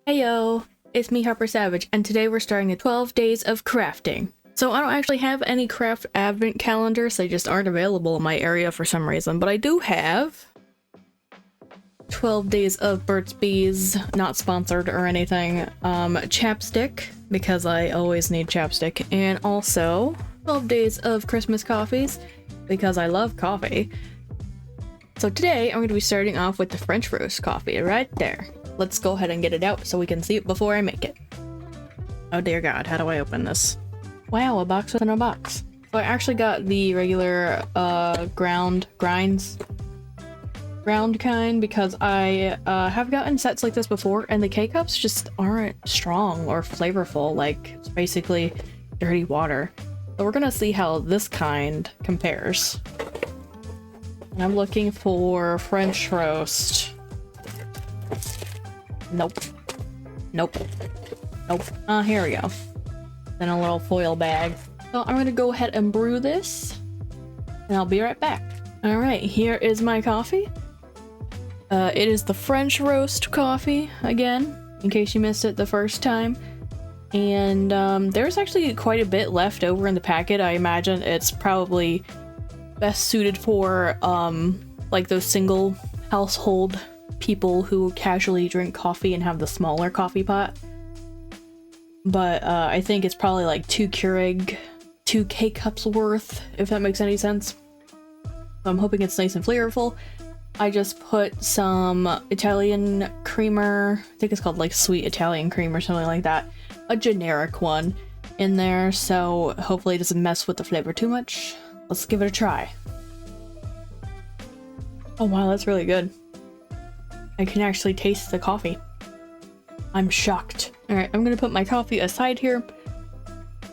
Heyo, it's me, Harper Savage, and today we're starting a 12 days of crafting. So I don't actually have any craft advent calendars, they just aren't available in my area for some reason, but I do have 12 days of Burt's Bees, not sponsored or anything, chapstick, because I always need chapstick, and also 12 days of Christmas coffees, because I love coffee. So today I'm going to be starting off with the French roast coffee right there. Let's go ahead and get it out so we can see it before I make it. Oh dear God, how do I open this? Wow, a box within a box. So I actually got the regular ground kind because I have gotten sets like this before and the K-cups just aren't strong or flavorful, like it's basically dirty water. So we're gonna see how this kind compares. And I'm looking for French roast. Nope. Nope. Nope. Here we go. Then a little foil bag. So I'm gonna go ahead and brew this, and I'll be right back. Alright, here is my coffee. It is the French roast coffee, again, in case you missed it the first time. And there's actually quite a bit left over in the packet. I imagine it's probably best suited for like those single household people who casually drink coffee and have the smaller coffee pot. But I think it's probably like 2 K-cups worth, if that makes any sense. So I'm hoping it's nice and flavorful. I just put some Italian creamer, I think it's called like sweet Italian cream or something like that, a generic one in there, so hopefully it doesn't mess with the flavor too much. Let's give it a try. Oh wow, that's really good. I can actually taste the coffee. I'm shocked. Alright, I'm gonna put my coffee aside here.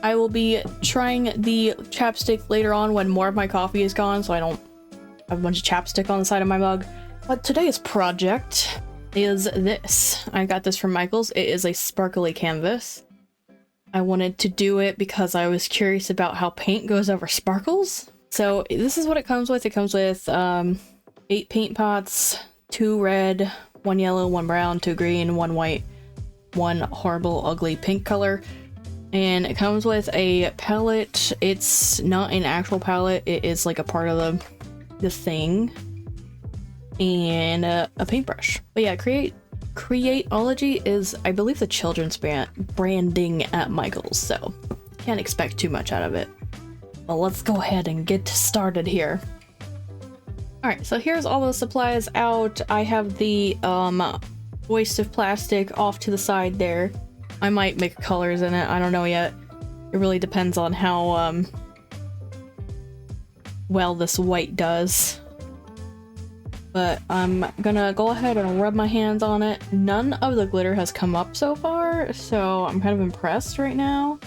I will be trying the chapstick later on when more of my coffee is gone, so I don't have a bunch of chapstick on the side of my mug. But today's project is this. I got this from Michael's. It is a sparkly canvas. I wanted to do it because I was curious about how paint goes over sparkles. So this is what it comes with. It comes with 8 paint pots, 2 red, 1 yellow, 1 brown, 2 green, 1 white, 1 horrible ugly pink color, and it comes with a palette. It's not an actual palette, it is like a part of the thing, and a paintbrush. But yeah, Creatology is, I believe, the children's branding at Michael's, so can't expect too much out of it. Well, let's go ahead and get started here. Alright, so here's all the supplies out. I have the waste of plastic off to the side there. I might make colors in it, I don't know yet. It really depends on how well this white does. But I'm gonna go ahead and rub my hands on it. None of the glitter has come up so far, so I'm kind of impressed right now.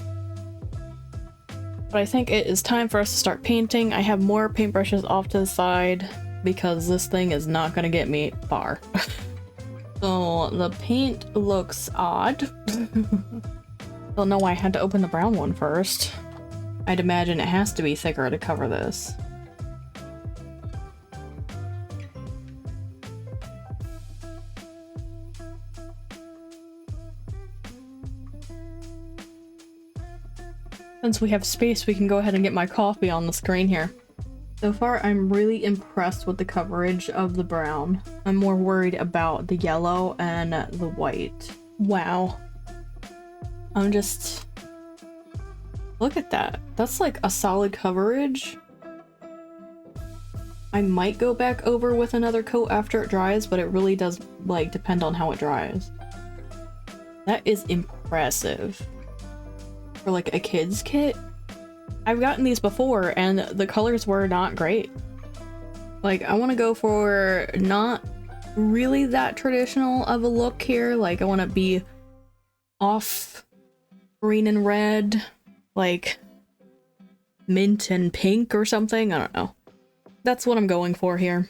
But I think it is time for us to start painting. I have more paintbrushes off to the side because this thing is not gonna get me far. So the paint looks odd. Don't know why I had to open the brown one first. I'd imagine it has to be thicker to cover this. Since we have space, we can go ahead and get my coffee on the screen here. So far, I'm really impressed with the coverage of the brown. I'm more worried about the yellow and the white. Wow. I'm just... Look at that. That's like a solid coverage. I might go back over with another coat after it dries, but it really does like depend on how it dries. That is impressive. For like a kid's kit. I've gotten these before and the colors were not great. Like, I want to go for not really that traditional of a look here. Like, I want to be off green and red, like mint and pink or something. I don't know. That's what I'm going for here.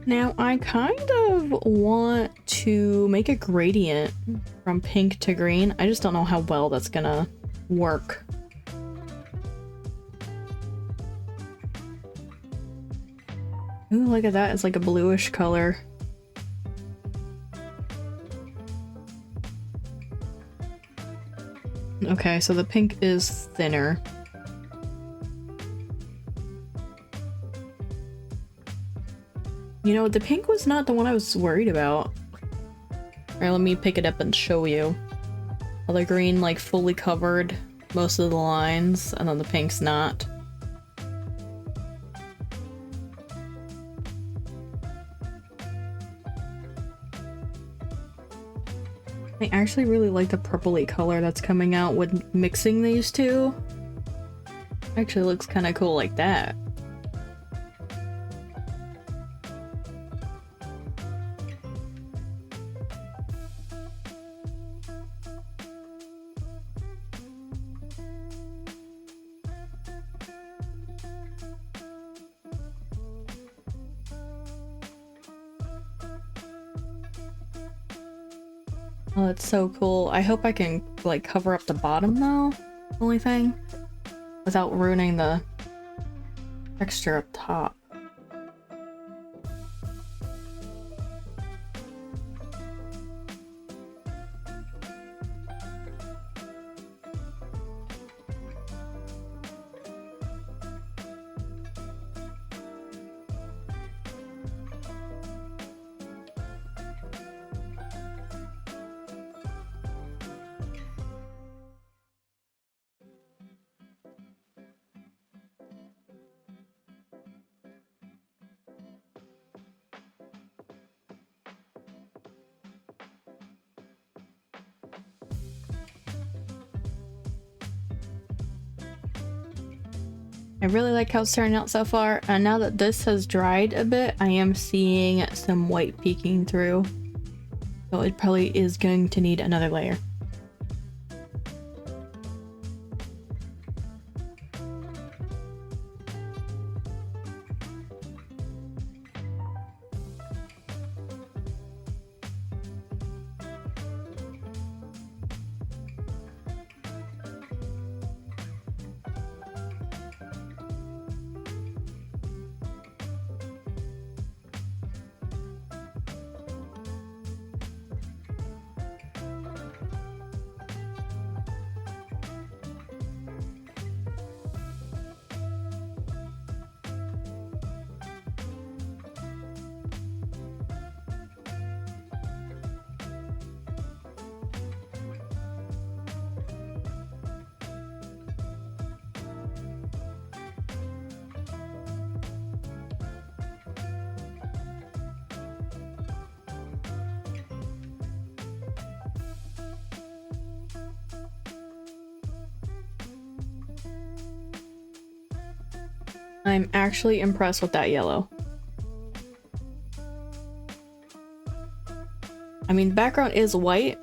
Now, I kind of want to make a gradient from pink to green. I just don't know how well that's gonna work. Ooh, look at that. It's like a bluish color. Okay, so the pink is thinner. You know, the pink was not the one I was worried about. Alright, let me pick it up and show you. Well, the green, like, fully covered most of the lines, and then the pink's not. I actually really like the purpley color that's coming out with mixing these two. Actually looks kind of cool like that. Oh, that's so cool. I hope I can, like, cover up the bottom, though. Only thing. Without ruining the texture up top. I really like how it's turning out so far, and now that this has dried a bit, I am seeing some white peeking through. So it probably is going to need another layer. I'm actually impressed with that yellow. I mean, the background is white,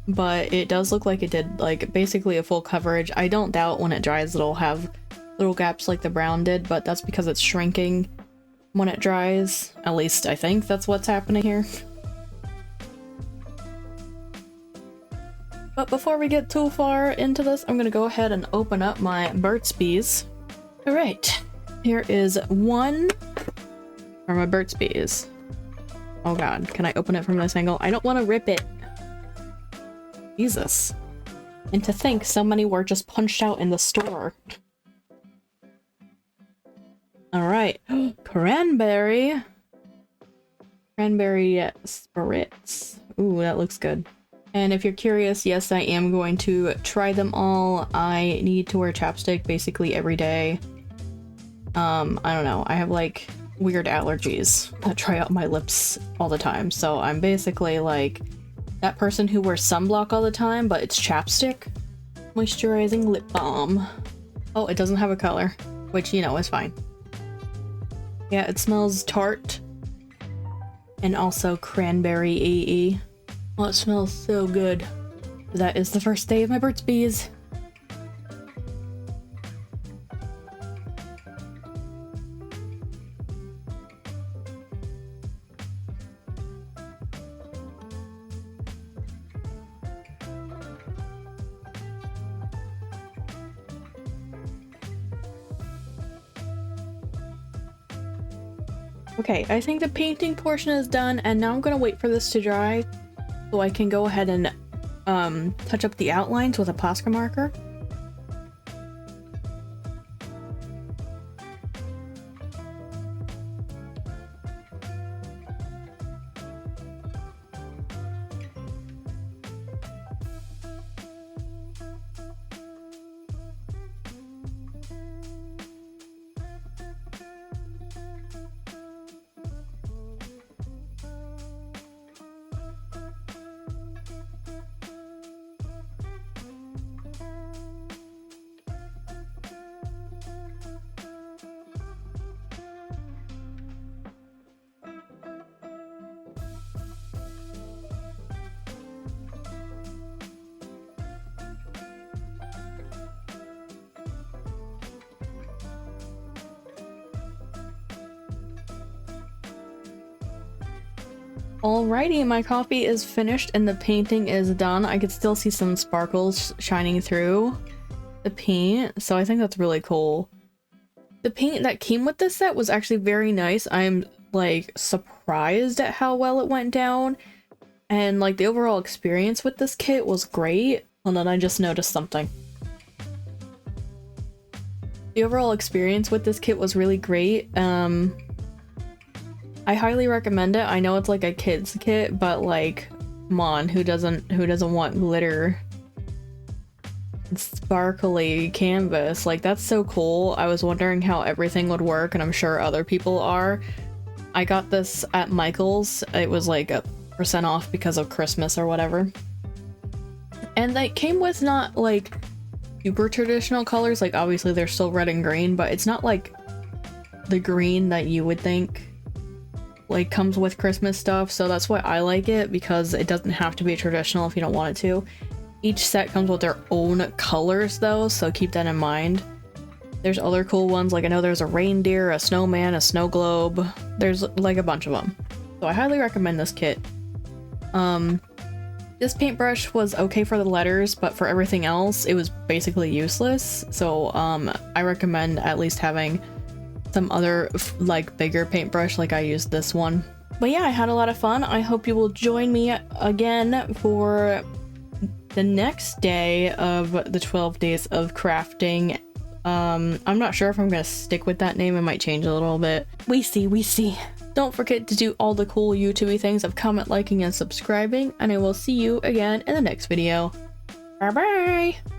but it does look like it did, like, basically a full coverage. I don't doubt when it dries it'll have little gaps like the brown did, but that's because it's shrinking when it dries. At least I think that's what's happening here. But before we get too far into this, I'm gonna go ahead and open up my Burt's Bees. Alright, here is one for my Burt's Bees. Oh god, can I open it from this angle? I don't want to rip it. Jesus. And to think so many were just punched out in the store. Alright, cranberry. Cranberry spritz. Ooh, that looks good. And if you're curious, yes, I am going to try them all. I need to wear chapstick basically every day. I don't know, I have like weird allergies that dry out my lips all the time, so I'm basically like that person who wears sunblock all the time, but it's chapstick. Moisturizing lip balm. Oh, it doesn't have a color, which, you know, is fine. Yeah, it smells tart and also cranberry-y. Oh, it smells so good. That is the first day of my Burt's Bees. Okay, I think the painting portion is done, and now I'm gonna wait for this to dry so I can go ahead and touch up the outlines with a Posca marker. Alrighty, my coffee is finished and the painting is done. I could still see some sparkles shining through the paint, so I think that's really cool. The paint that came with this set was actually very nice. I'm like surprised at how well it went down, and like the overall experience with this kit was great. Hold on, I just noticed something. The overall experience with this kit was really great. I highly recommend it. I know it's like a kid's kit, but like, come on, who doesn't want glitter and sparkly canvas? Like, that's so cool. I was wondering how everything would work, and I'm sure other people are. I got this at Michael's. It was like a % off because of Christmas or whatever. And they came with not like super traditional colors. Like, obviously they're still red and green, but it's not like the green that you would think like comes with Christmas stuff, so that's why I like it, because it doesn't have to be traditional if you don't want it to. Each set comes with their own colors though, so keep that in mind. There's other cool ones, like I know there's a reindeer, a snowman, a snow globe. There's like a bunch of them. So I highly recommend this kit. This paintbrush was okay for the letters, but for everything else, it was basically useless. So I recommend at least having some other like bigger paintbrush, like I used this one. But yeah, I had a lot of fun. I hope you will join me again for the next day of the 12 days of crafting. I'm not sure if I'm gonna stick with that name. It might change a little bit. We see. Don't forget to do all the cool YouTube things of comment, liking, and subscribing, and I will see you again in the next video. Bye bye!